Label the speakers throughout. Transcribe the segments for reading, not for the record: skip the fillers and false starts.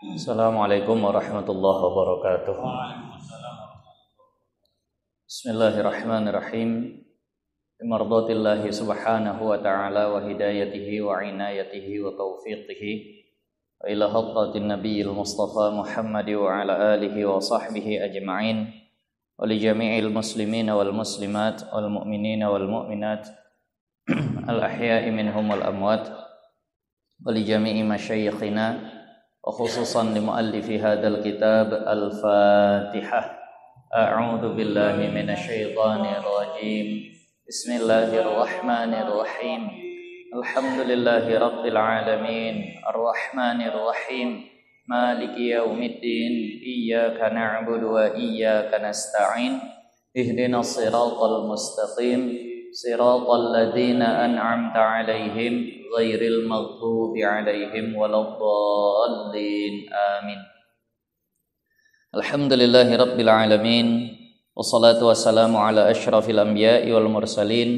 Speaker 1: Assalamualaikum warahmatullahi wabarakatuh. Bismillahirrahmanirrahim. Bimardatillahi subhanahu wa ta'ala wa hidayatihi wa inayatihi wa taufiqihi wa ila hadratin nabiyil mustafa Muhammad wa ala alihi wa sahbihi ajma'in wa li jami'il muslimina wal muslimat wal mu'minina wal mu'minat al ahya'i minhum wal amwat wa li jami'i masyayikhina وخصوصا لمؤلف هذا الكتاب الفاتحة. أعوذ بالله من الشيطان الرجيم. بسم الله الرحمن الرحيم. الحمد لله رب العالمين الرحمن الرحيم مالك يوم الدين إياك نعبد وإياك نستعين اهدنا الصراط المستقيم صراط الذين أنعمت عليهم غير المغضوب عليهم ولا الضالين آمين. الحمد لله رب العالمين والصلاة والسلام على أشرف الأنبياء والمرسلين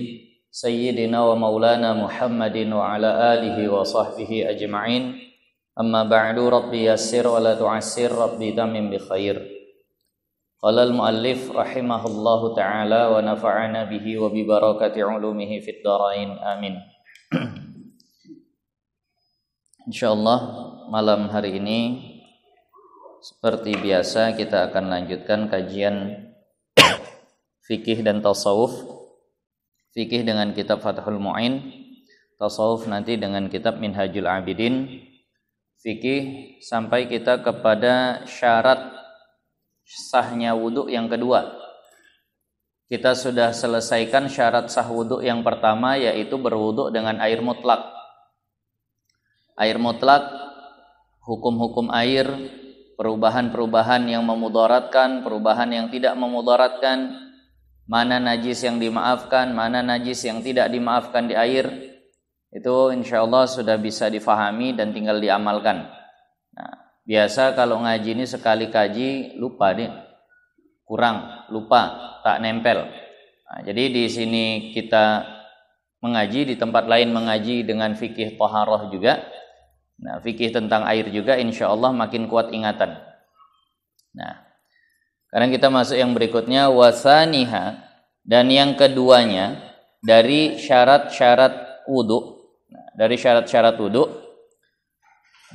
Speaker 1: سيدنا ومولانا محمد وعلى آله وصحبه أجمعين. أما بعد ربي يسر ولا تعسر ربي تمم بخير. قال المؤلف رحمه الله تعالى ونفعنا به وببركة علومه في الدارين آمين. Insyaallah malam hari ini seperti biasa kita akan lanjutkan kajian fikih dan tasawuf. Fikih dengan kitab Fathul Mu'in, tasawuf nanti dengan kitab Minhajul Abidin. Fikih sampai kita kepada syarat sahnya wudu yang kedua. Kita sudah selesaikan syarat sah wudu yang pertama, yaitu berwudu dengan air mutlak. Air mutlak, hukum-hukum air, perubahan-perubahan yang memudaratkan, perubahan yang tidak memudaratkan, mana najis yang dimaafkan, mana najis yang tidak dimaafkan di air, itu insyaallah sudah bisa difahami dan tinggal diamalkan. Nah, biasa kalau ngaji ini sekali kaji lupa nih, kurang, lupa, tak nempel. Nah, jadi di sini kita mengaji, di tempat lain mengaji dengan fikih taharah juga. Nah, fikih tentang air juga insyaallah makin kuat ingatan. Nah, sekarang kita masuk yang berikutnya, wasaniha, dan yang keduanya dari syarat-syarat wudu. Nah, dari syarat-syarat wudu,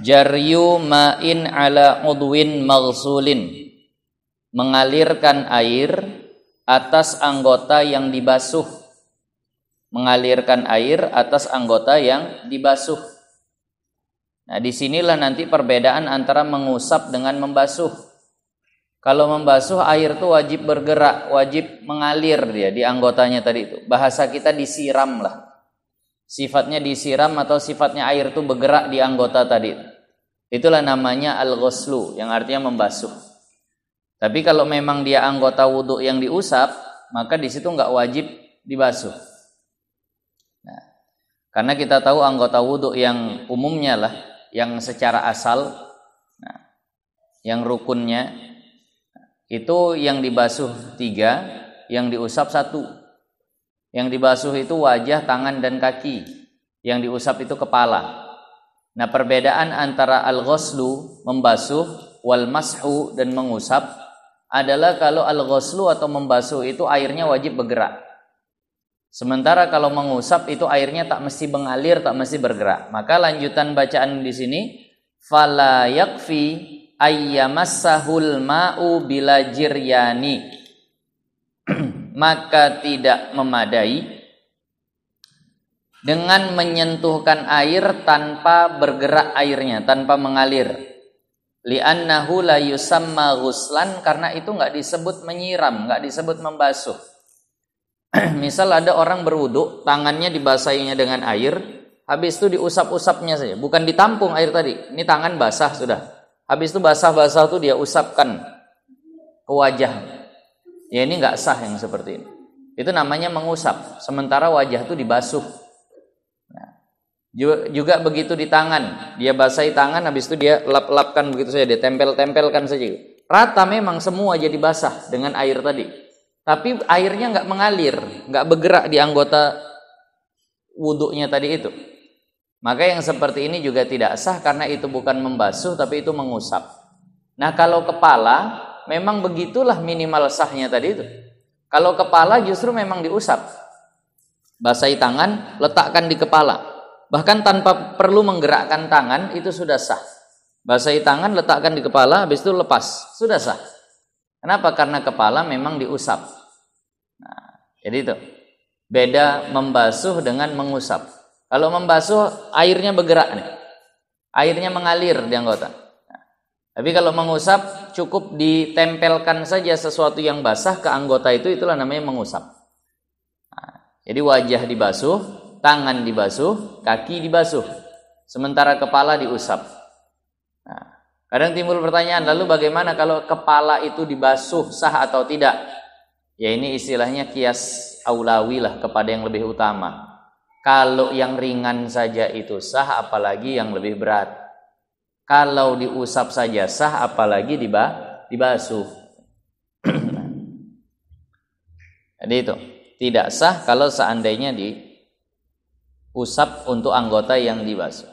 Speaker 1: jaryu ma'in ala udwin maghsulin, mengalirkan air atas anggota yang dibasuh. Mengalirkan air atas anggota yang dibasuh. Nah, disinilah nanti perbedaan antara mengusap dengan membasuh. Kalau membasuh, air itu wajib bergerak, wajib mengalir dia di anggotanya tadi itu. Bahasa kita disiram lah. Sifatnya disiram atau sifatnya air itu bergerak di anggota tadi. Itulah namanya al-ghuslu, yang artinya membasuh. Tapi kalau memang dia anggota wudu yang diusap, maka di situ enggak wajib dibasuh. Nah, karena kita tahu anggota wudu yang umumnya lah, yang secara asal, nah, yang rukunnya itu yang dibasuh 3, yang diusap 1. Yang dibasuh itu wajah, tangan, dan kaki. Yang diusap itu kepala. Nah, perbedaan antara al-ghuslu, membasuh, wal mashu, dan mengusap adalah kalau al-ghuslu atau membasuh itu airnya wajib bergerak. Sementara kalau mengusap itu airnya tak mesti mengalir, tak mesti bergerak. Maka lanjutan bacaan di sini, fala yakfi ayyamassahul ma'u bila jiryani. Maka tidak memadai dengan menyentuhkan air tanpa bergerak airnya, tanpa mengalir. Li'annahu la yusamma ghuslan, karena itu enggak disebut menyiram, enggak disebut membasuh. Misal ada orang berwudu, tangannya dibasahinya dengan air, habis itu diusap-usapnya saja, bukan ditampung air tadi. Ini tangan basah sudah. Habis itu basah-basah itu dia usapkan ke wajah. Ya, ini enggak sah yang seperti ini. Itu namanya mengusap, sementara wajah itu dibasuh. Nah, juga begitu di tangan, dia basahi tangan, habis itu dia lap-lapkan begitu saja, dia tempel-tempelkan saja. Rata memang semua jadi basah dengan air tadi. Tapi airnya nggak mengalir, nggak bergerak di anggota wudhunya tadi itu. Maka yang seperti ini juga tidak sah karena itu bukan membasuh tapi itu mengusap. Nah, kalau kepala memang begitulah minimal sahnya tadi itu. Kalau kepala justru memang diusap. Basahi tangan, letakkan di kepala. Bahkan tanpa perlu menggerakkan tangan itu sudah sah. Basahi tangan, letakkan di kepala, habis itu lepas, sudah sah. Kenapa? Karena kepala memang diusap. Nah, jadi itu. Beda membasuh dengan mengusap. Kalau membasuh airnya bergerak nih. Airnya mengalir di anggota. Nah, tapi kalau mengusap cukup ditempelkan saja sesuatu yang basah ke anggota itu, itulah namanya mengusap. Nah, jadi wajah dibasuh, tangan dibasuh, kaki dibasuh. Sementara kepala diusap. Nah, kadang timbul pertanyaan, lalu bagaimana kalau kepala itu dibasuh, sah atau tidak? Ya ini istilahnya kias aulawi lah, kepada yang lebih utama. Kalau yang ringan saja itu sah, apalagi yang lebih berat. Kalau diusap saja sah, apalagi dibasuh. Jadi itu tidak sah kalau seandainya diusap untuk anggota yang dibasuh.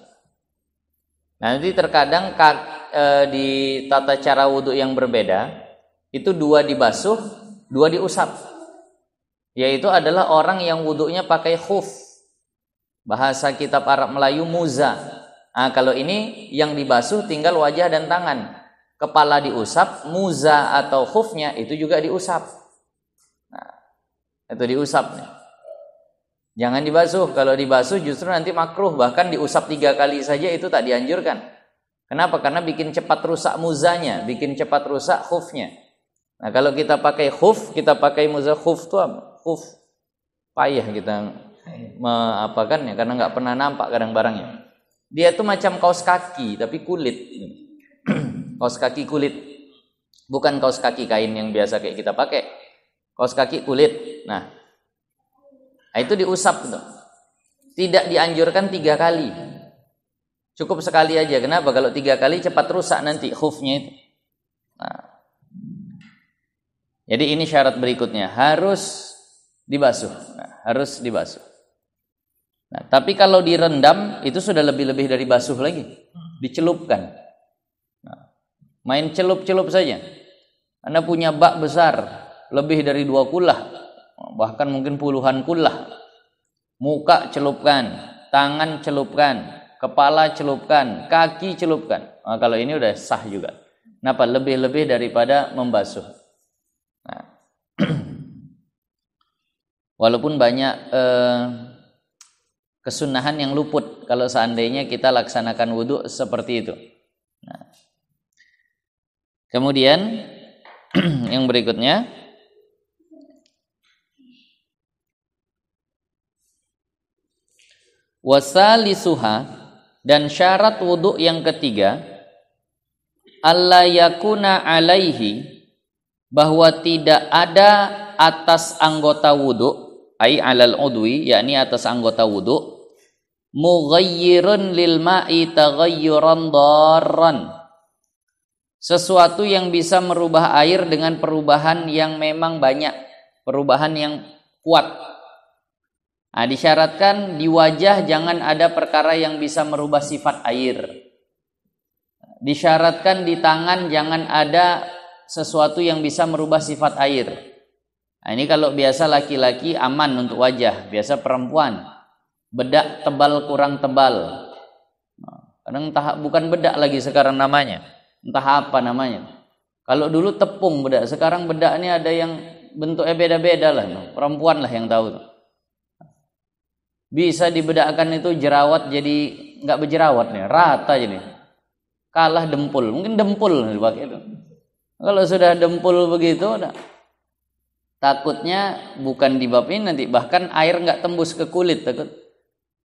Speaker 1: Nanti terkadang di tata cara wudhu yang berbeda itu 2 dibasuh, 2 diusap. Yaitu adalah orang yang wudhunya pakai khuf. Bahasa kitab Arab Melayu muza. Nah, kalau ini yang dibasuh tinggal wajah dan tangan. Kepala diusap, muza atau khufnya itu juga diusap. Nah, itu diusap nih. Jangan dibasuh. Kalau dibasuh justru nanti makruh. Bahkan diusap 3 kali saja itu tak dianjurkan. Kenapa? Karena bikin cepat rusak muzanya, bikin cepat rusak khufnya. Nah, kalau kita pakai khuf, kita pakai muza, khuf itu apa? Khuf. Payah kita mengapakannya karena nggak pernah nampak kadang barangnya. Dia tuh macam kaos kaki tapi kulit. Kaos kaki kulit. Bukan kaos kaki kain yang biasa kayak kita pakai. Kaos kaki kulit. Nah, itu diusap tuh. Tidak dianjurkan 3 kali. Cukup sekali aja. Kenapa? Kalau 3 kali cepat rusak nanti khufnya itu. Nah, jadi ini syarat berikutnya, harus dibasuh. Nah, harus dibasuh. Nah, tapi kalau direndam itu sudah lebih-lebih dari basuh lagi. Dicelupkan. Nah, main celup-celup saja. Anda punya bak besar, lebih dari 2 kullah, bahkan mungkin puluhan kullah. Muka celupkan, tangan celupkan, kepala celupkan, kaki celupkan. Nah, kalau ini udah sah juga. Kenapa? Lebih-lebih daripada membasuh. Nah, walaupun banyak kesunahan yang luput kalau seandainya kita laksanakan wudhu seperti itu. Nah, kemudian yang berikutnya, wasalisuha, dan syarat wudhu yang ketiga, alla yakuna alaihi, bahwa tidak ada atas anggota wudhu, ai alal udwi, yakni atas anggota wudhu, mughayyirun lil ma'i taghayyuran darran, sesuatu yang bisa merubah air dengan perubahan yang memang banyak, perubahan yang kuat. Nah, disyaratkan di wajah jangan ada perkara yang bisa merubah sifat air. Disyaratkan di tangan jangan ada sesuatu yang bisa merubah sifat air. Nah, ini kalau biasa laki-laki aman untuk wajah, biasa perempuan bedak tebal kurang tebal. Kadang entah bukan bedak lagi sekarang namanya, entah apa namanya. Kalau dulu tepung bedak, sekarang bedak ini ada yang bentuknya beda-beda lah. Perempuan lah yang tahu. Bisa dibedakkan itu jerawat jadi nggak berjerawat nih, rata jadi. Kalah dempul, mungkin dempul dipakai itu. Kalau sudah dempul begitu, takutnya bukan di bab ini nanti, bahkan air nggak tembus ke kulit takut.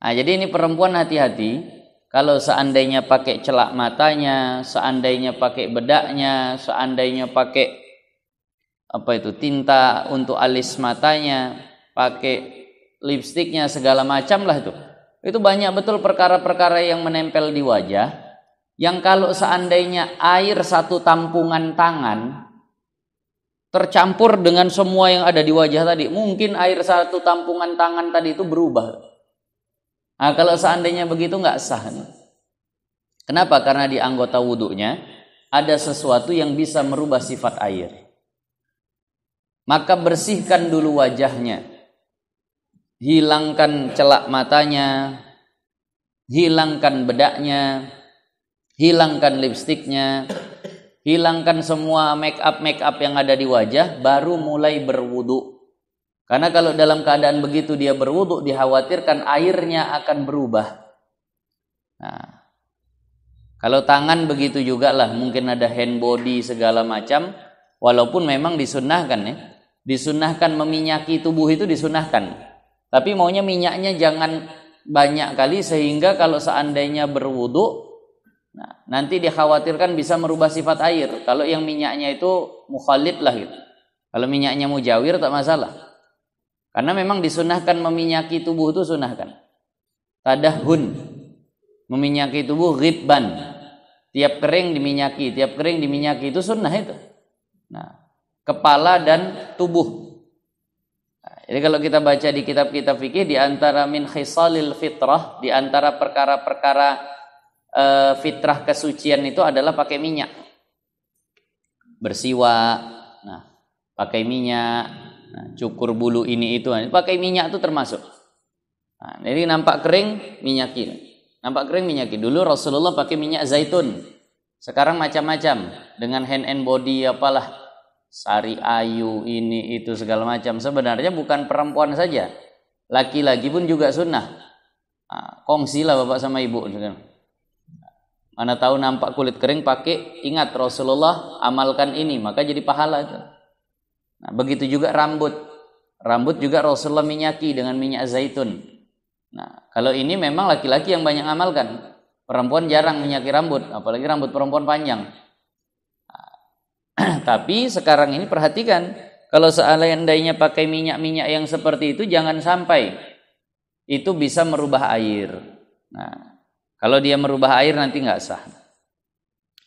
Speaker 1: Nah, jadi ini perempuan hati-hati. Kalau seandainya pakai celak matanya, seandainya pakai bedaknya, seandainya pakai apa itu tinta untuk alis matanya, pakai lipstiknya segala macam lah itu. Itu banyak betul perkara-perkara yang menempel di wajah. Yang kalau seandainya air satu tampungan tangan tercampur dengan semua yang ada di wajah tadi, mungkin air satu tampungan tangan tadi itu berubah. Nah, kalau seandainya begitu nggak sah. Kenapa? Karena di anggota wudhunya ada sesuatu yang bisa merubah sifat air. Maka bersihkan dulu wajahnya, hilangkan celak matanya, hilangkan bedaknya, hilangkan lipstiknya, hilangkan semua make up yang ada di wajah, baru mulai berwudu. Karena kalau dalam keadaan begitu dia berwudu, dikhawatirkan airnya akan berubah. Nah, kalau tangan begitu juga lah, mungkin ada hand body segala macam, walaupun memang disunnahkan ya. Disunnahkan meminyaki tubuh itu disunnahkan. Tapi maunya minyaknya jangan banyak kali sehingga kalau seandainya berwudu, nah, nanti dikhawatirkan bisa merubah sifat air. Kalau yang minyaknya itu mukhalid lah gitu. Kalau minyaknya mujawir tak masalah. Karena memang disunnahkan meminyaki tubuh itu sunnahkan. Tadahun, meminyaki tubuh, ghibban, tiap kering diminyaki itu sunnah itu. Nah, kepala dan tubuh. Nah, jadi kalau kita baca di kitab-kitab fikih, di antara min khisalil fitrah, di antara perkara-perkara fitrah kesucian itu adalah pakai minyak. Bersiwak, nah, pakai minyak, nah, cukur bulu ini itu, pakai minyak itu termasuk. Nah, jadi nampak kering minyaki. Nampak kering minyaki. Dulu Rasulullah pakai minyak zaitun. Sekarang macam-macam dengan hand and body apalah. Sari ayu ini itu segala macam. Sebenarnya bukan perempuan saja, laki-laki pun juga sunnah. Nah, kongsilah bapak sama ibu. Mana tahu nampak kulit kering pakai, ingat Rasulullah amalkan ini, maka jadi pahala itu. Nah, begitu juga rambut. Rambut juga Rasulullah minyaki dengan minyak zaitun. Nah, kalau ini memang laki-laki yang banyak amalkan. Perempuan jarang minyaki rambut, apalagi rambut perempuan panjang. Tapi sekarang ini perhatikan, kalau seandainya pakai minyak-minyak yang seperti itu, jangan sampai itu bisa merubah air. Nah, kalau dia merubah air nanti nggak sah.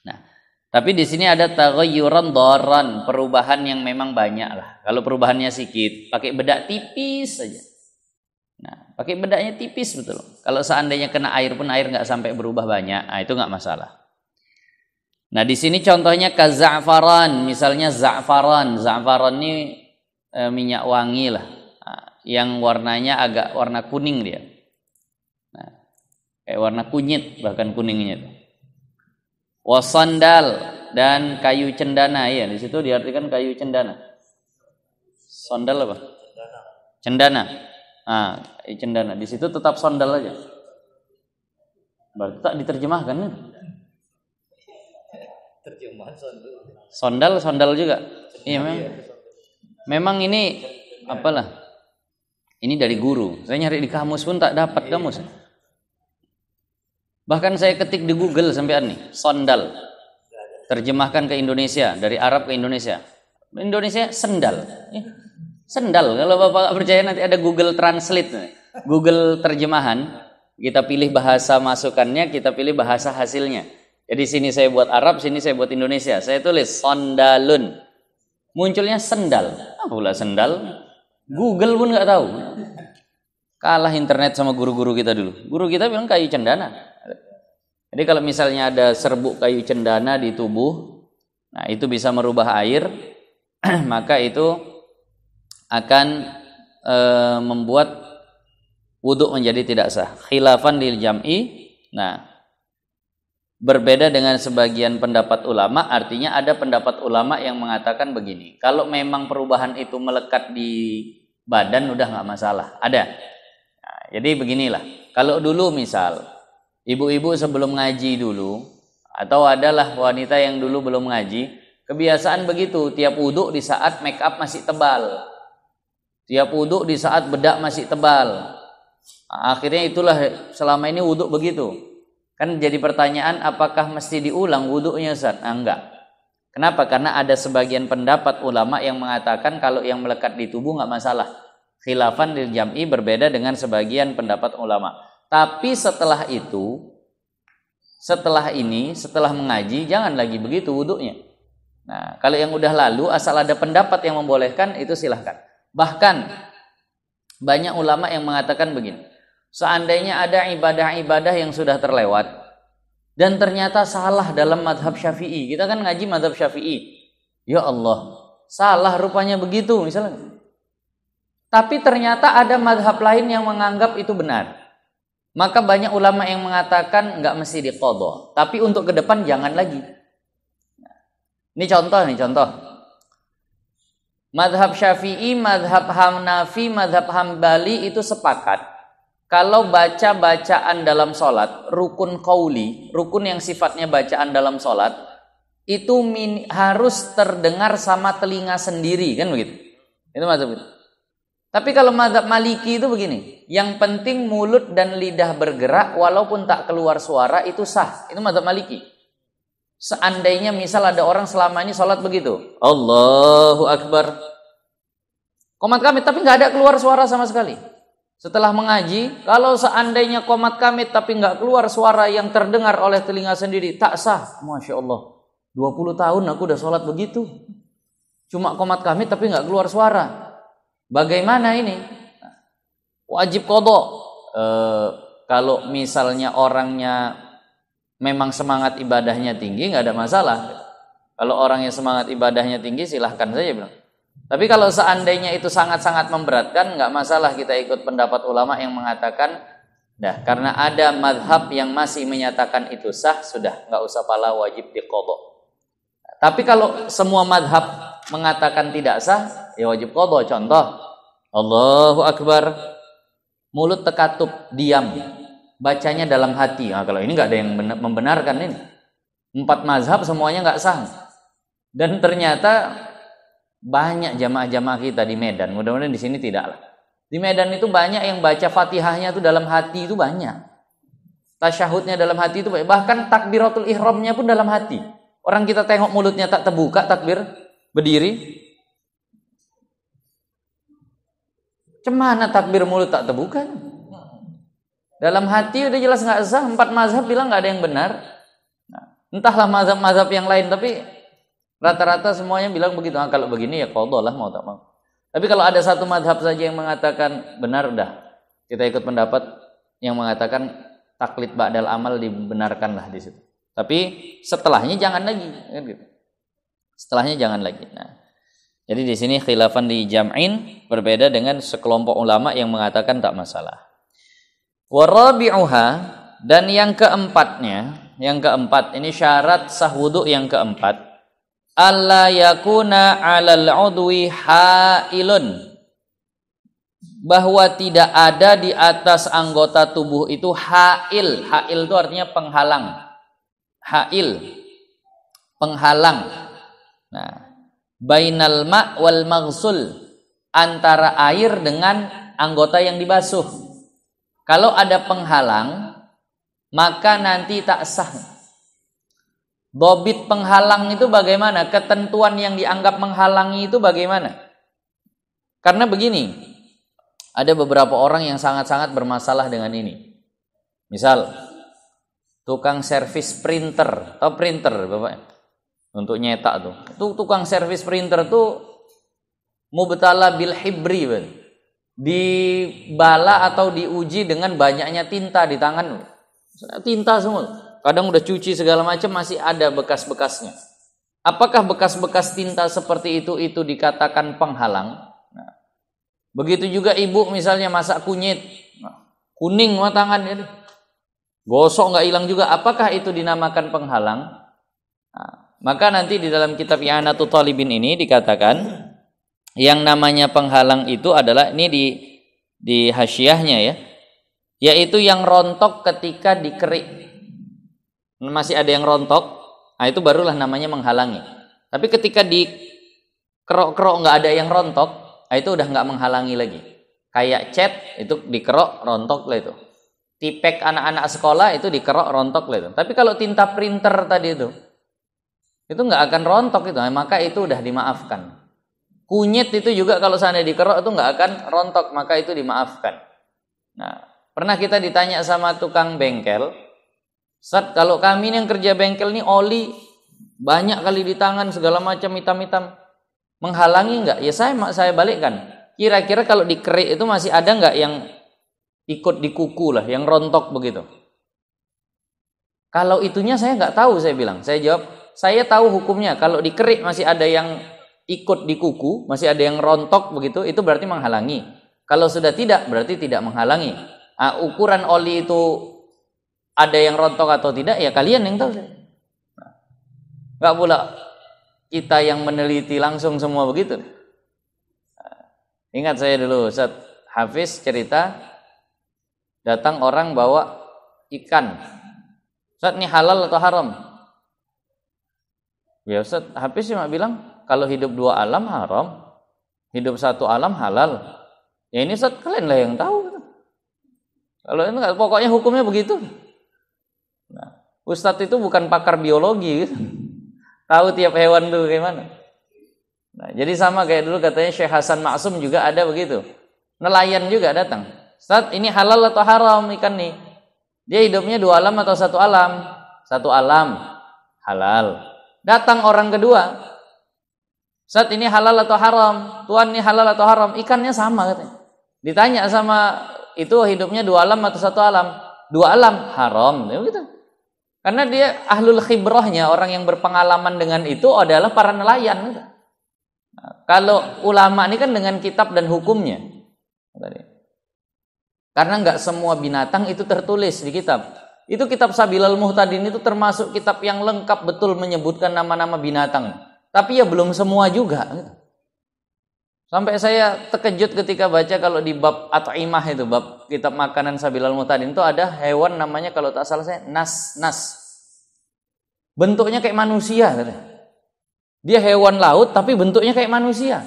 Speaker 1: Nah, tapi di sini ada taghayyuran dharran, perubahan yang memang banyak lah. Kalau perubahannya sedikit, pakai bedak tipis saja. Nah, pakai bedaknya tipis betul. Kalau seandainya kena air pun air nggak sampai berubah banyak, nah itu nggak masalah. Nah, di sini contohnya kaza'faran, misalnya za'faran. Za'faran ini minyak wangi lah, yang warnanya agak warna kuning dia. Nah, kayak warna kunyit bahkan kuningnya itu. Wasandal dan kayu cendana, ya di situ diartikan kayu cendana. Sondal apa? Cendana. Ah, cendana. Di situ tetap sondal aja. Berarti tak diterjemahkan kan?
Speaker 2: Terjemahan
Speaker 1: Sondal juga. Iya memang ini apalah. Ini dari guru. Saya nyari di kamus pun tak dapat kamus. Bahkan saya ketik di Google sampai nih, sondal. Terjemahkan ke Indonesia, dari Arab ke Indonesia. Indonesia sendal. Sendal. Kalau Bapak percaya nanti ada Google Translate. Google terjemahan, kita pilih bahasa masukannya, kita pilih bahasa hasilnya. Jadi sini saya buat Arab, sini saya buat Indonesia. Saya tulis sondalun. Munculnya sendal. Apa pula sendal? Google pun nggak tahu. Kalah internet sama guru-guru kita dulu. Guru kita bilang kayu cendana. Jadi kalau misalnya ada serbuk kayu cendana di tubuh, nah itu bisa merubah air, maka itu akan membuat wudhu menjadi tidak sah. Khilafan lil jam'i. Nah, berbeda dengan sebagian pendapat ulama, artinya ada pendapat ulama yang mengatakan begini, kalau memang perubahan itu melekat di badan udah nggak masalah, ada. Nah, jadi beginilah, kalau dulu misal ibu-ibu sebelum ngaji dulu, atau adalah wanita yang dulu belum ngaji, kebiasaan begitu, tiap wudhu di saat make up masih tebal, tiap wudhu di saat bedak masih tebal. Nah, akhirnya itulah selama ini wudhu begitu. Kan jadi pertanyaan, apakah mesti diulang wudhunya Ustaz? Enggak. Kenapa? Karena ada sebagian pendapat ulama yang mengatakan kalau yang melekat di tubuh enggak masalah. Khilafan lil jam'i, berbeda dengan sebagian pendapat ulama. Tapi setelah itu, setelah mengaji, jangan lagi begitu wudhunya. Nah, kalau yang udah lalu, asal ada pendapat yang membolehkan, itu silahkan. Bahkan banyak ulama yang mengatakan begini, Seandainya ada ibadah-ibadah yang sudah terlewat dan ternyata salah dalam madhab Syafi'i. Kita kan ngaji madhab Syafi'i. Ya Allah, salah rupanya begitu misalnya. Tapi ternyata ada madhab lain yang menganggap itu benar. Maka banyak ulama yang mengatakan nggak mesti diqadha. Tapi untuk ke depan jangan lagi. Ini contoh. Madhab Syafi'i, madhab Hanafi, madhab Hambali itu sepakat. Kalau baca bacaan dalam sholat, rukun qauli, rukun yang sifatnya bacaan dalam sholat, itu harus terdengar sama telinga sendiri, kan begitu? Itu mazhab itu. Tapi kalau mazhab Maliki itu begini, yang penting mulut dan lidah bergerak walaupun tak keluar suara itu sah. Itu mazhab Maliki. Seandainya misal ada orang selama ini sholat begitu, Allahu Akbar, qomat kamit tapi nggak ada keluar suara sama sekali. Setelah mengaji, kalau seandainya qomat kamit tapi nggak keluar suara yang terdengar oleh telinga sendiri, tak sah. Masya Allah, 20 tahun aku udah sholat begitu, cuma qomat kamit tapi nggak keluar suara. Bagaimana ini? Wajib qadha. Kalau misalnya orangnya memang semangat ibadahnya tinggi, nggak ada masalah. Kalau orangnya semangat ibadahnya tinggi, silahkan saja bilang. Tapi kalau seandainya itu sangat-sangat memberatkan, nggak masalah kita ikut pendapat ulama yang mengatakan, karena ada madhab yang masih menyatakan itu sah, sudah nggak usah pala wajib diqadha. Tapi kalau semua madhab mengatakan tidak sah, ya wajib qadha. Contoh, Allahu Akbar, mulut tekatup, diam, bacanya dalam hati. Nah, kalau ini nggak ada yang membenarkan ini. 4 mazhab semuanya nggak sah. Dan ternyata banyak jamaah-jamaah kita di Medan, mudah-mudahan di sini tidak lah. Di Medan itu banyak yang baca Fatihahnya itu dalam hati itu banyak. Tasyahudnya dalam hati itu banyak. Bahkan takbiratul ihramnya pun dalam hati. Orang kita tengok mulutnya tak terbuka, takbir, berdiri. Cemana takbir mulut tak terbuka? Dalam hati udah jelas nggak sah. 4 mazhab bilang nggak ada yang benar. Entahlah mazhab-mazhab yang lain, tapi rata-rata semuanya bilang begitu. Nah, kalau begini ya qadha lah, mau tak mau. Tapi kalau ada satu madhab saja yang mengatakan benar, udah kita ikut pendapat yang mengatakan taklid ba'dal amal, dibenarkanlah di situ. Tapi setelahnya jangan lagi, kan gitu. Setelahnya jangan lagi. Nah, jadi di sini khilafan di jam'in berbeda dengan sekelompok ulama yang mengatakan tak masalah. Warabi'uha, dan yang keempatnya, yang keempat ini syarat sah wudu yang keempat, alla yakuna 'alal 'udwi hailun, bahwa tidak ada di atas anggota tubuh itu hail. Hail itu artinya penghalang. Hail, penghalang. Nah, bainal ma' wal maghsul, antara air dengan anggota yang dibasuh. Kalau ada penghalang, maka nanti tak sah. Dobit penghalang itu bagaimana? Ketentuan yang dianggap menghalangi itu bagaimana? Karena begini, ada beberapa orang yang sangat-sangat bermasalah dengan ini. Misal, tukang servis printer, atau printer Bapak, untuk nyetak tuh. Itu tukang servis printer tuh mubtala bil hibri, dibala atau diuji dengan banyaknya tinta di tangan. Tinta semua. Kadang udah cuci segala macam masih ada bekas-bekasnya. Apakah bekas-bekas tinta seperti itu dikatakan penghalang? Nah, begitu juga ibu misalnya masak kunyit, kuning tangan ini, gosok nggak hilang juga. Apakah itu dinamakan penghalang? Nah, maka nanti di dalam kitab I'anatul Talibin ini dikatakan yang namanya penghalang itu adalah ini di hasyiahnya ya, yaitu yang rontok ketika dikerik. Masih ada yang rontok, nah itu barulah namanya menghalangi. Tapi ketika di kerok-kerok nggak ada yang rontok, nah itu udah nggak menghalangi lagi. Kayak cat itu dikerok rontok lah itu. Tipek anak-anak sekolah itu dikerok rontok lah itu. Tapi kalau tinta printer tadi itu nggak akan rontok itu, maka itu udah dimaafkan. Kunyit itu juga kalau seandainya dikerok itu nggak akan rontok, maka itu dimaafkan. Nah, pernah kita ditanya sama tukang bengkel, Ustaz, kalau kami yang kerja bengkel ini oli banyak kali di tangan segala macam hitam-hitam, menghalangi nggak? Ya saya balikkan. Kira-kira kalau dikerik itu masih ada nggak yang ikut di kuku lah, yang rontok begitu. Kalau itunya saya nggak tahu, saya bilang. Saya jawab, saya tahu hukumnya. Kalau di kerik masih ada yang ikut di kuku, masih ada yang rontok begitu, itu berarti menghalangi. Kalau sudah tidak, berarti tidak menghalangi. Nah, ukuran oli itu ada yang rontok atau tidak, ya kalian yang tahu. Nggak pula kita yang meneliti langsung semua begitu. Ingat saya dulu, Ustaz Hafiz cerita, datang orang bawa ikan. Ustaz, ini halal atau haram? Ya Ustaz Hafiz cuma bilang, kalau hidup dua alam haram, hidup satu alam halal. Ya ini Ustaz, kalian lah yang tahu. Kalau ini pokoknya hukumnya begitu. Nah, Ustaz itu bukan pakar biologi gitu. Tahu tiap hewan itu gimana. Nah, jadi sama kayak dulu katanya Syekh Hasan Maksum juga ada begitu. Nelayan juga datang. Ustaz, ini halal atau haram ikan nih? Dia hidupnya dua alam atau satu alam? Satu alam, halal. Datang orang kedua, Ustaz, ini halal atau haram? Tuan, ini halal atau haram? Ikannya sama katanya. Ditanya sama itu hidupnya dua alam atau satu alam? Dua alam, haram. Ya gitu. Karena dia ahlul khibrahnya, orang yang berpengalaman dengan itu adalah para nelayan. Gitu. Nah, kalau ulama ini kan dengan kitab dan hukumnya. Karena nggak semua binatang itu tertulis di kitab. Itu kitab Sabilal Muhtadin itu termasuk kitab yang lengkap betul menyebutkan nama-nama binatang. Tapi ya belum semua juga. Sampai saya terkejut ketika baca kalau di bab At'imah itu, bab kitab makanan Sabilal Muhtadin itu ada hewan namanya kalau tak salah saya nas. Bentuknya kayak manusia. Dia hewan laut tapi bentuknya kayak manusia.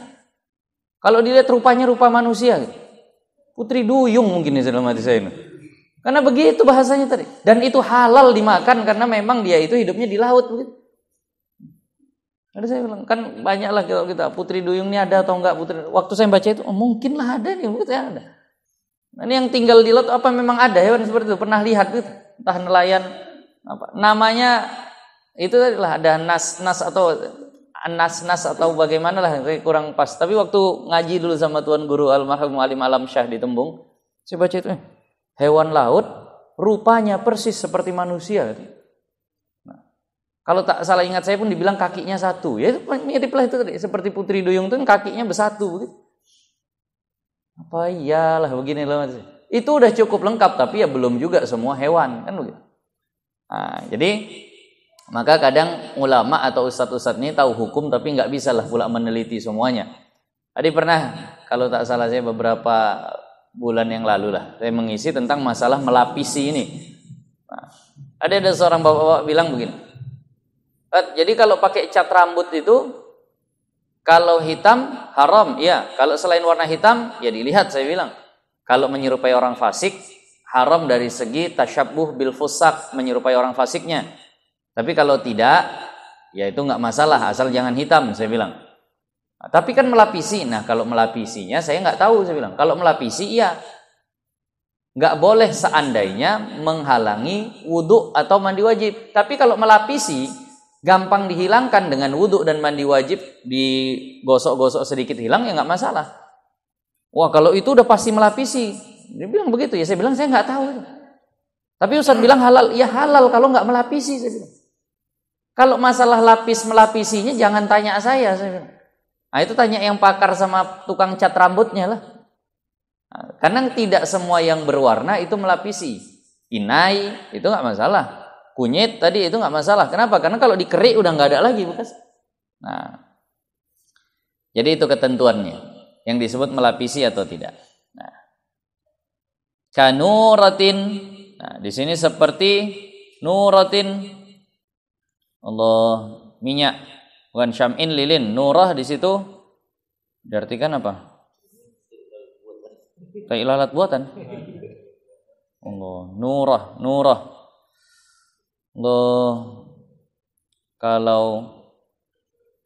Speaker 1: Kalau dilihat rupanya rupa manusia. Putri duyung mungkin ini dalam hati saya ini. Karena begitu bahasanya tadi. Dan itu halal dimakan karena memang dia itu hidupnya di laut begitu. Ada saya bilang, kan banyaklah kalau kita putri duyung ini ada atau enggak putri. Waktu saya baca itu, mungkin lah ada nih, mungkin ada. Nah, ini yang tinggal di laut apa memang ada hewan seperti itu? Pernah lihat gitu? Entah nelayan apa namanya itu adalah ada nas atau bagaimana lah, kurang pas. Tapi waktu ngaji dulu sama tuan guru almarhum Alim Alam Syah di Tembung, saya baca itu hewan laut rupanya persis seperti manusia. Nah, kalau tak salah ingat saya pun dibilang kakinya satu. Ya itu miriplah itu tadi, seperti putri duyung itu kan kakinya bersatu gitu. Apa iyalah begini loh. Itu udah cukup lengkap, tapi ya belum juga semua hewan kan begitu. Nah, jadi maka kadang ulama atau ustadz-ustadz ini tahu hukum tapi nggak bisa lah pula meneliti semuanya. Tadi pernah kalau tak salah saya beberapa bulan yang lalu lah saya mengisi tentang masalah melapisi ini. Nah, ada seorang bapak-bapak bilang begini. Jadi kalau pakai cat rambut itu kalau hitam haram, ya. Kalau selain warna hitam ya dilihat, saya bilang. Kalau menyerupai orang fasik haram dari segi tasyabbuh bil fusak, menyerupai orang fasiknya. Tapi kalau tidak, ya itu nggak masalah, asal jangan hitam, saya bilang. Nah, tapi kan melapisi, nah kalau melapisinya saya nggak tahu, saya bilang. Kalau melapisi, iya, nggak boleh seandainya menghalangi wudhu atau mandi wajib. Tapi kalau melapisi, gampang dihilangkan dengan wudhu dan mandi wajib, digosok-gosok sedikit hilang, ya nggak masalah. Wah kalau itu udah pasti melapisi, dia bilang begitu, ya saya bilang saya nggak tahu. Tapi Ustaz bilang halal, ya halal kalau nggak melapisi, saya bilang. Kalau masalah lapis melapisinya jangan tanya saya bilang. Nah itu tanya yang pakar sama tukang cat rambutnya lah. Nah, karena tidak semua yang berwarna itu melapisi. Inai itu nggak masalah. Kunyit tadi itu nggak masalah. Kenapa? Karena kalau dikerik udah nggak ada lagi bekas. Nah, jadi itu ketentuannya yang disebut melapisi atau tidak. Nah, kanuratin. Nah, di sini seperti nuratin. Allah, minyak, bukan syam'in lilin. Nurah di situ diartikan apa? Kayak lalat buatan. Allah, nurah. Allah, kalau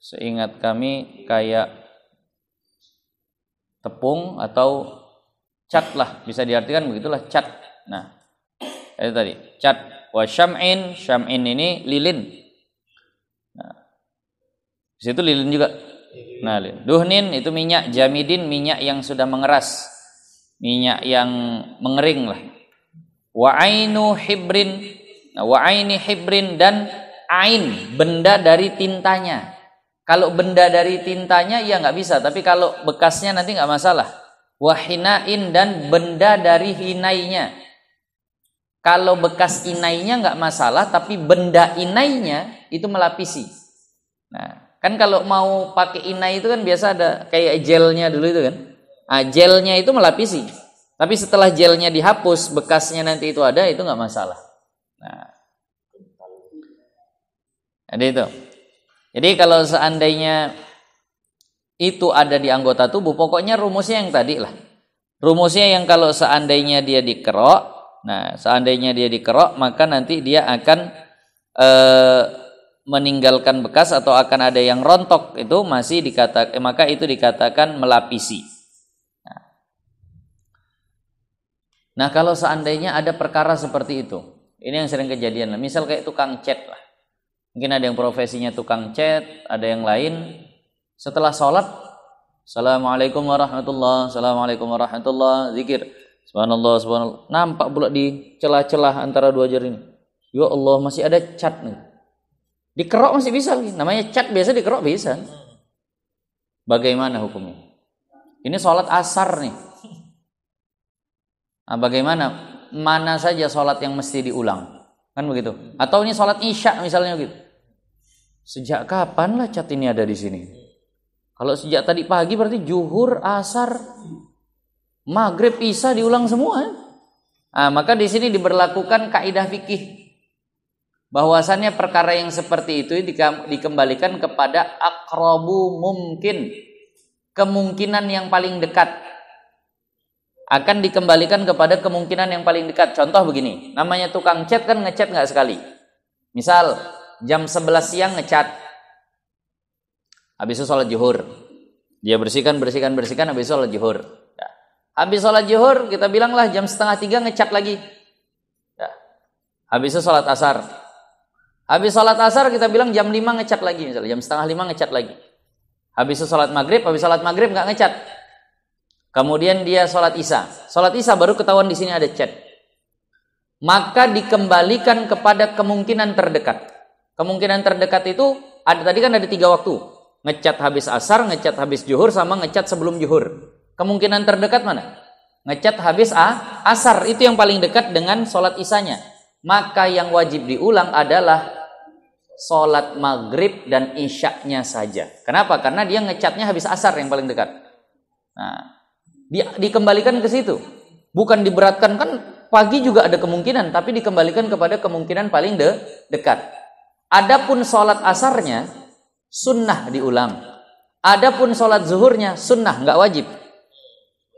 Speaker 1: seingat kami kayak tepung atau cat lah, bisa diartikan begitulah, cat. Nah, itu tadi, cat. Wa syam'in ini lilin. Nah, di situ lilin juga. Nah, duhnin itu minyak, jamidin minyak yang sudah mengeras. minyak yang mengering lah. Wa ainu hibrin, wa aini hibrin, dan ain, benda dari tintanya. Kalau benda dari tintanya ya nggak bisa, tapi kalau bekasnya nanti nggak masalah. Wa hinain, dan benda dari hinainya. Kalau bekas inainya nggak masalah, tapi benda inainya itu melapisi. Nah, kan kalau mau pakai inai itu kan biasa ada kayak gelnya dulu itu kan. Nah, gelnya itu melapisi. Tapi setelah gelnya dihapus, bekasnya nanti itu ada, itu nggak masalah. Nah, jadi itu. Jadi kalau seandainya itu ada di anggota tubuh, pokoknya rumusnya yang tadi lah. Rumusnya yang kalau seandainya dia dikerok, nah seandainya dia dikerok, maka nanti dia akan meninggalkan bekas atau akan ada yang rontok, itu masih dikatakan, maka itu dikatakan melapisi. Nah kalau seandainya ada perkara seperti itu, ini yang sering kejadian, misal kayak tukang cat lah, mungkin ada yang profesinya tukang cat, ada yang lain, setelah sholat, Assalamualaikum warahmatullah, Assalamualaikum warahmatullah, zikir, subhanallah, subhanallah, nampak pula di celah-celah antara dua jari ini, ya Allah masih ada cat nih, dikerok masih bisa lagi, namanya cat biasa dikerok bisa. Bagaimana hukumnya? Ini sholat asar nih. Nah, bagaimana? Mana saja sholat yang mesti diulang, kan begitu? Atau ini sholat isya misalnya gitu. Sejak kapan lah cat ini ada di sini? Kalau sejak tadi pagi berarti zuhur, asar, maghrib, isya diulang semua. Nah, maka di sini diberlakukan kaidah fikih bahwasannya perkara yang seperti itu dikembalikan kepada aqrabu mungkin, kemungkinan yang paling dekat. Akan dikembalikan kepada kemungkinan yang paling dekat. Contoh begini, namanya tukang cat kan ngecat nggak sekali. Misal jam 11 siang ngecat, habis itu sholat zuhur, dia bersihkan, habis itu sholat zuhur. Ya. Habis sholat zuhur kita bilanglah jam 2:30 ngecat lagi. Ya. Habis itu sholat asar. Habis sholat asar kita bilang jam 5 ngecat lagi, misalnya jam 4:30 ngecat lagi. Habis itu sholat maghrib, nggak ngecat. Kemudian dia sholat isya. Sholat isya baru ketahuan di sini ada cat. Maka dikembalikan kepada kemungkinan terdekat. Kemungkinan terdekat itu ada, tadi kan ada 3 waktu. Ngecat habis asar, ngecat habis zuhur, sama ngecat sebelum zuhur. Kemungkinan terdekat mana? Ngecat habis asar, itu yang paling dekat dengan sholat isyanya. Maka yang wajib diulang adalah sholat maghrib dan isyaknya saja. Kenapa? Karena dia ngecatnya habis asar yang paling dekat. Nah, dikembalikan ke situ, bukan diberatkan, kan pagi juga ada kemungkinan, tapi dikembalikan kepada kemungkinan paling dekat. Adapun sholat asarnya sunnah diulang, adapun sholat zuhurnya sunnah, nggak wajib.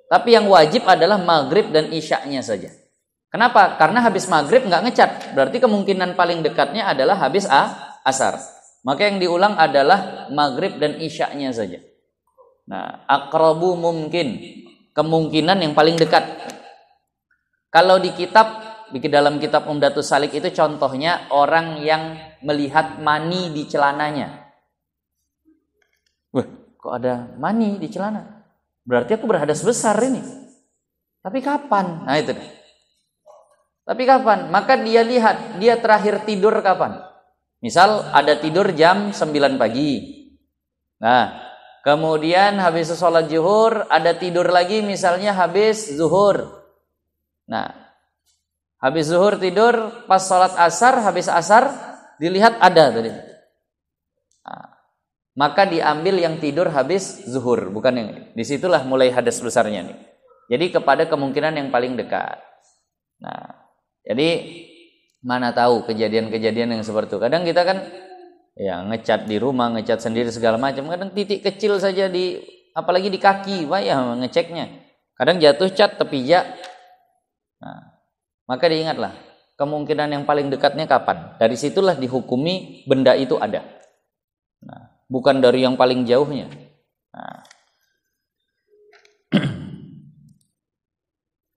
Speaker 1: Tapi yang wajib adalah maghrib dan isyaknya saja. Kenapa? Karena habis maghrib nggak ngecat, berarti kemungkinan paling dekatnya adalah habis asar. Maka yang diulang adalah maghrib dan isyaknya saja. Nah, aqrabu mungkin, kemungkinan yang paling dekat. Kalau di dalam kitab Umdatus Salik itu contohnya orang yang melihat mani di celananya. Wah, kok ada mani di celana? Berarti aku berhadas besar ini. Tapi kapan? Nah itu. Tapi kapan? Maka dia lihat, dia terakhir tidur kapan? Misal ada tidur jam 9 pagi. Nah, kemudian habis sholat zuhur, ada tidur lagi misalnya habis zuhur. Nah, habis zuhur tidur, pas sholat asar, habis asar, dilihat ada tadi. Nah, maka diambil yang tidur habis zuhur, bukan yang ini. Disitulah mulai hadas besarnya nih. Jadi kepada kemungkinan yang paling dekat. Nah, jadi mana tahu kejadian-kejadian yang seperti itu. Kadang kita kan ya ngecat di rumah, ngecat sendiri segala macam. Kadang titik kecil saja apalagi di kaki, wah ya ngeceknya. Kadang jatuh cat tepijak. Nah, maka diingatlah kemungkinan yang paling dekatnya kapan. Dari situlah dihukumi benda itu ada. Nah, bukan dari yang paling jauhnya. Nah.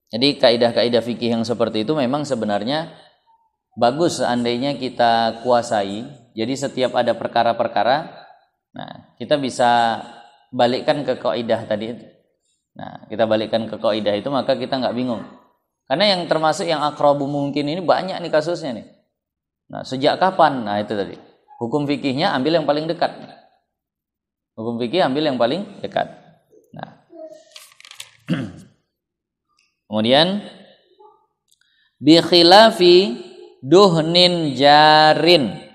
Speaker 1: Jadi kaidah-kaidah fikih yang seperti itu memang sebenarnya bagus seandainya kita kuasai. Jadi setiap ada perkara-perkara, nah kita bisa balikkan ke kaidah tadi itu. Nah, kita balikkan ke kaidah itu, maka kita nggak bingung. Karena yang termasuk yang aqrabu mungkin ini banyak nih kasusnya nih. Nah, sejak kapan? Nah, itu tadi. Hukum fikihnya ambil yang paling dekat. Hukum fikih ambil yang paling dekat. Nah. Kemudian bi khilafi duhnin jarin.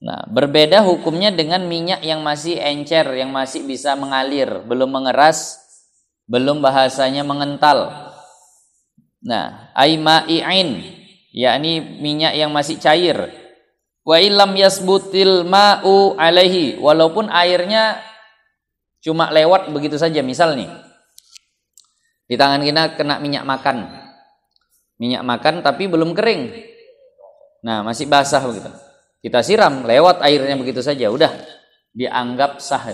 Speaker 1: Nah, berbeda hukumnya dengan minyak yang masih encer, yang masih bisa mengalir, belum mengeras, belum bahasanya mengental. Nah, aima'i'in, yakni minyak yang masih cair. Wa illam yasbutil ma'u alaihi, walaupun airnya cuma lewat begitu saja. Misal nih, di tangan kita kena minyak makan. Minyak makan tapi belum kering. Nah, masih basah begitu. Kita siram, lewat airnya begitu saja, udah dianggap sah.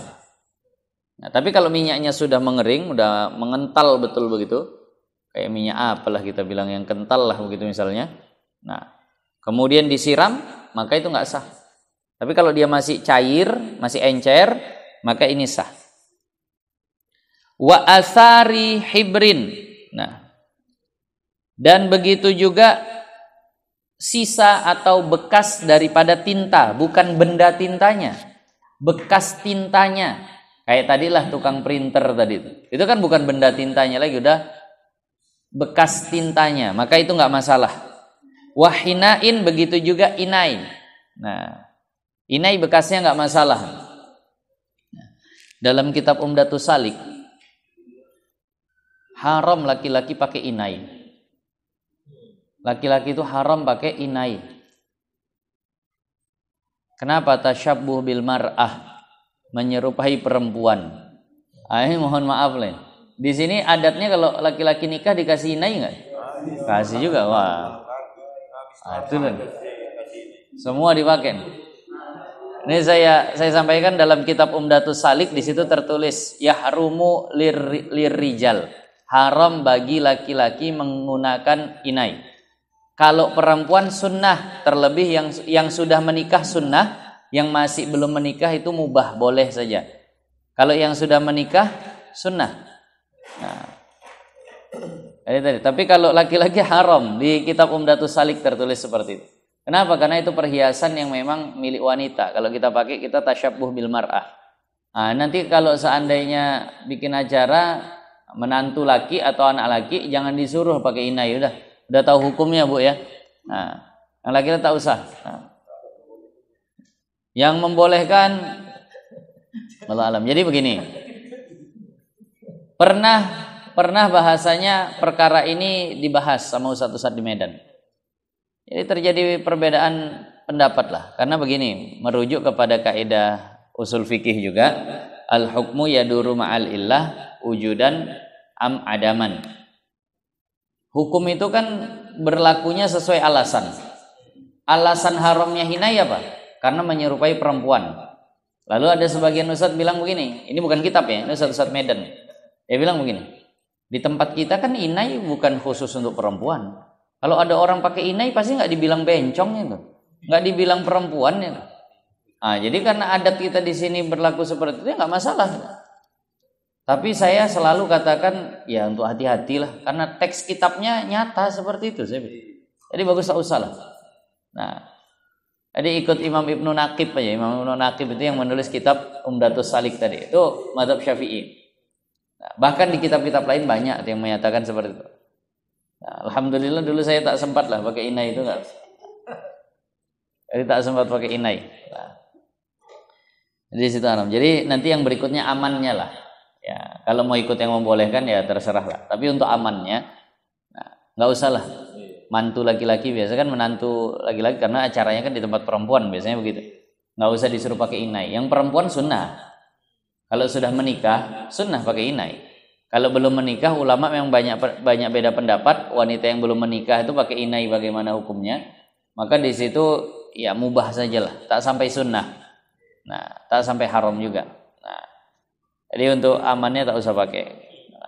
Speaker 1: Nah, tapi kalau minyaknya sudah mengering, udah mengental betul begitu, kayak minyak apalah kita bilang yang kental lah begitu misalnya. Nah, kemudian disiram, maka itu nggak sah. Tapi kalau dia masih cair, masih encer, maka ini sah. Wa asari hibrin. Nah, dan begitu juga sisa atau bekas daripada tinta, bukan benda tintanya, bekas tintanya. Kayak tadilah tukang printer tadi itu. Itu kan bukan benda tintanya lagi, udah bekas tintanya, maka itu nggak masalah. Wahinain, begitu juga inai. Nah, inai bekasnya nggak masalah. Nah, dalam kitab Umdatus Salik, haram laki-laki pakai inai. Laki-laki itu haram pakai inai. Kenapa? Tasyabbuh bil mar'ah, menyerupai perempuan. Ini mohon maaf lah. Di sini adatnya kalau laki-laki nikah dikasih inai nggak? Kasih juga, wah. Itu kan. Semua dipakai. Ini saya sampaikan dalam kitab Umdatus Salik, di situ tertulis yahrumu lirrijal, haram bagi laki-laki menggunakan inai. Kalau perempuan sunnah, terlebih yang sudah menikah sunnah, yang masih belum menikah itu mubah, boleh saja. Kalau yang sudah menikah sunnah. Nah, tapi kalau laki-laki haram, di kitab Umdatus Salik tertulis seperti itu. Kenapa? Karena itu perhiasan yang memang milik wanita. Kalau kita pakai, kita tasyabbuh bil mar'ah. Nah, nanti kalau seandainya bikin acara menantu laki atau anak laki, jangan disuruh pakai inai, udah tahu hukumnya Bu ya. Nah, yang laki tak usah. Nah, yang membolehkan wallahu alam. Jadi begini. Pernah bahasanya perkara ini dibahas sama Ustadz di Medan. Jadi terjadi perbedaan pendapat lah. Karena begini, merujuk kepada kaidah usul fikih juga, al hukmu yaduru ma'al illah wujudan am adaman. Hukum itu kan berlakunya sesuai alasan. Alasan haramnya hinai apa? Karena menyerupai perempuan. Lalu ada sebagian ustadz bilang begini, ini bukan kitab ya, ini ustadz Medan. Dia bilang begini, di tempat kita kan inai bukan khusus untuk perempuan. Kalau ada orang pakai inai pasti nggak dibilang bencong itu, nggak dibilang perempuan itu. Nah, jadi karena adat kita di sini berlaku seperti itu, nggak masalah. Tapi saya selalu katakan ya untuk hati-hatilah, karena teks kitabnya nyata seperti itu. Jadi bagus tak usah lah. Nah, jadi ikut Imam Ibnu Naqib aja. Imam Ibnu Naqib itu yang menulis kitab Umdatus Salik tadi. Itu mazhab Syafi'i. Nah, bahkan di kitab-kitab lain banyak yang menyatakan seperti itu. Nah, alhamdulillah dulu saya tak sempat lah pakai inai itu enggak. Jadi tak sempat pakai inai. Nah, jadi situ alam. Jadi nanti yang berikutnya amannya lah. Ya, kalau mau ikut yang membolehkan ya terserah lah. Tapi untuk amannya, nah, nggak usah lah. Mantu laki-laki biasa kan menantu laki-laki karena acaranya kan di tempat perempuan biasanya begitu. Nggak usah disuruh pakai inai. Yang perempuan sunnah. Kalau sudah menikah sunnah pakai inai. Kalau belum menikah ulama memang banyak beda pendapat. Wanita yang belum menikah itu pakai inai bagaimana hukumnya? Maka di situ ya mubah sajalah. Tak sampai sunnah. Nah, tak sampai haram juga. Nah, jadi untuk amannya tak usah pakai.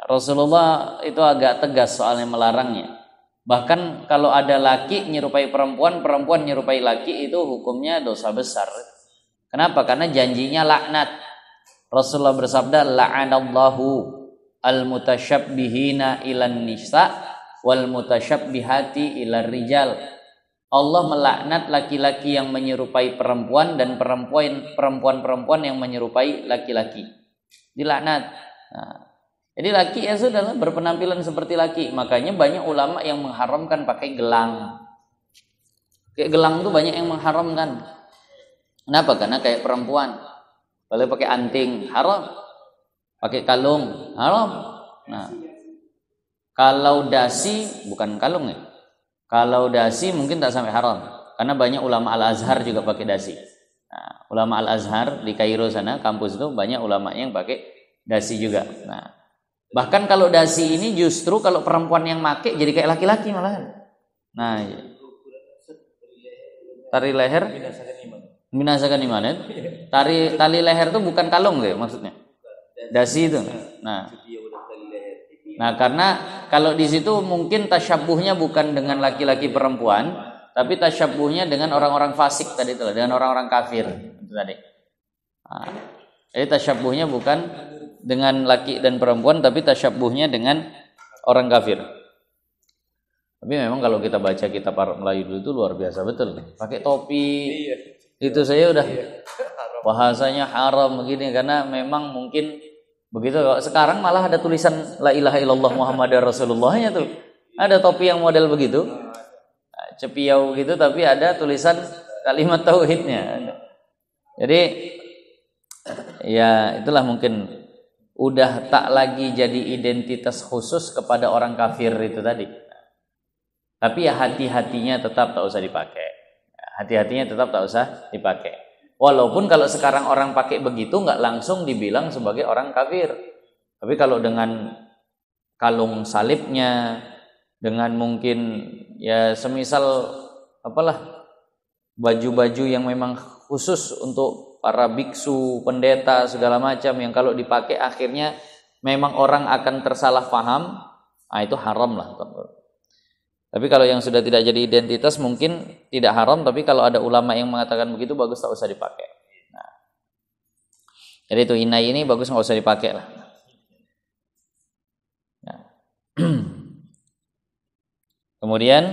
Speaker 1: Rasulullah itu agak tegas soalnya melarangnya. Bahkan kalau ada laki nyerupai perempuan, perempuan nyerupai laki, itu hukumnya dosa besar. Kenapa? Karena janjinya laknat. Rasulullah bersabda, la'anallahu al mutasyabbihina ilan nisa wal mutasyabbihati ilar rijal. Allah melaknat laki-laki yang menyerupai perempuan dan perempuan yang menyerupai laki-laki. Dilaknat. Nah, jadi laki ya sudahlah berpenampilan seperti laki. Makanya banyak ulama yang mengharamkan pakai gelang. Kayak gelang tuh banyak yang mengharamkan. Kenapa? Karena kayak perempuan. Kalau pakai anting haram. Pakai kalung haram. Nah, kalau dasi bukan kalung ya. Kalau dasi mungkin tak sampai haram. Karena banyak ulama Al-Azhar juga pakai dasi. Nah, ulama Al-Azhar di Kairo sana, kampus itu banyak ulama yang pakai dasi juga. Nah, bahkan kalau dasi ini justru kalau perempuan yang pakai jadi kayak laki-laki malahan. Nah, tari leher binasakan iman. Tali leher itu bukan kalung deh maksudnya. Dasi itu. Nah, karena kalau di situ mungkin tasyabbuhnya bukan dengan laki-laki perempuan, tapi tasyabbuhnya dengan orang-orang fasik tadi itu, dengan orang-orang kafir itu tadi. Nah, jadi tasyabbuhnya bukan dengan laki dan perempuan, tapi tasyabbuhnya dengan orang kafir. Tapi memang kalau kita baca kitab Arab Melayu dulu itu luar biasa betul. Pakai topi, itu saya udah bahasanya haram begini karena memang mungkin begitu. Sekarang malah ada tulisan la ilaha illallah Muhammadar Rasulullahnya tuh. Ada topi yang model begitu. Cepiau gitu tapi ada tulisan kalimat tauhidnya. Jadi ya itulah mungkin udah tak lagi jadi identitas khusus kepada orang kafir itu tadi. Tapi ya hati-hatinya tetap tak usah dipakai. Hati-hatinya tetap tak usah dipakai. Walaupun kalau sekarang orang pakai begitu nggak langsung dibilang sebagai orang kafir. Tapi kalau dengan kalung salibnya, dengan mungkin ya semisal apalah baju-baju yang memang khusus untuk para biksu, pendeta segala macam yang kalau dipakai akhirnya memang orang akan tersalah paham, itu haram lah. Tapi kalau yang sudah tidak jadi identitas mungkin tidak haram, tapi kalau ada ulama yang mengatakan begitu bagus tak usah dipakai. Nah, jadi itu inai ini bagus nggak usah dipakai lah. Nah. Kemudian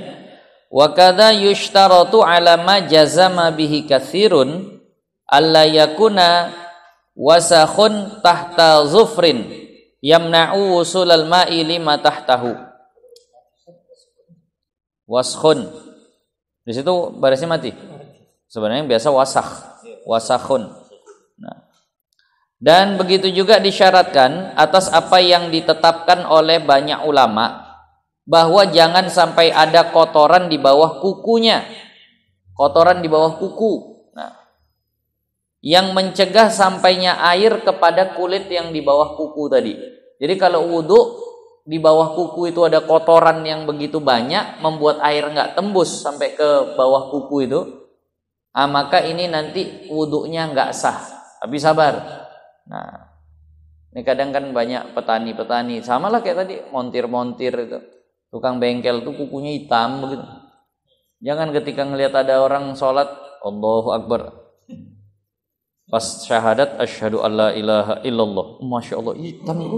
Speaker 1: wa kadza yushtaratu ala ma jazama bihi katsirun alla yakuna wasakhun tahta zufrin yamna'u wusulal ma'i lima tahtahu. Waskhun. Di situ barisnya mati. Sebenarnya biasa wasakhun. Nah. Dan begitu juga disyaratkan atas apa yang ditetapkan oleh banyak ulama bahwa jangan sampai ada kotoran di bawah kukunya. Kotoran di bawah kuku. Nah. Yang mencegah sampainya air kepada kulit yang di bawah kuku tadi. Jadi kalau wudu di bawah kuku itu ada kotoran yang begitu banyak membuat air nggak tembus sampai ke bawah kuku itu, maka ini nanti wudunya nggak sah. Tapi sabar. Nah, ini kadang kan banyak petani-petani sama lah kayak tadi montir-montir itu, tukang bengkel tuh kukunya hitam begitu. Jangan ketika ngelihat ada orang sholat Allahu Akbar pas syahadat asyhadu alla ilaha illallah, masya Allah hitam itu.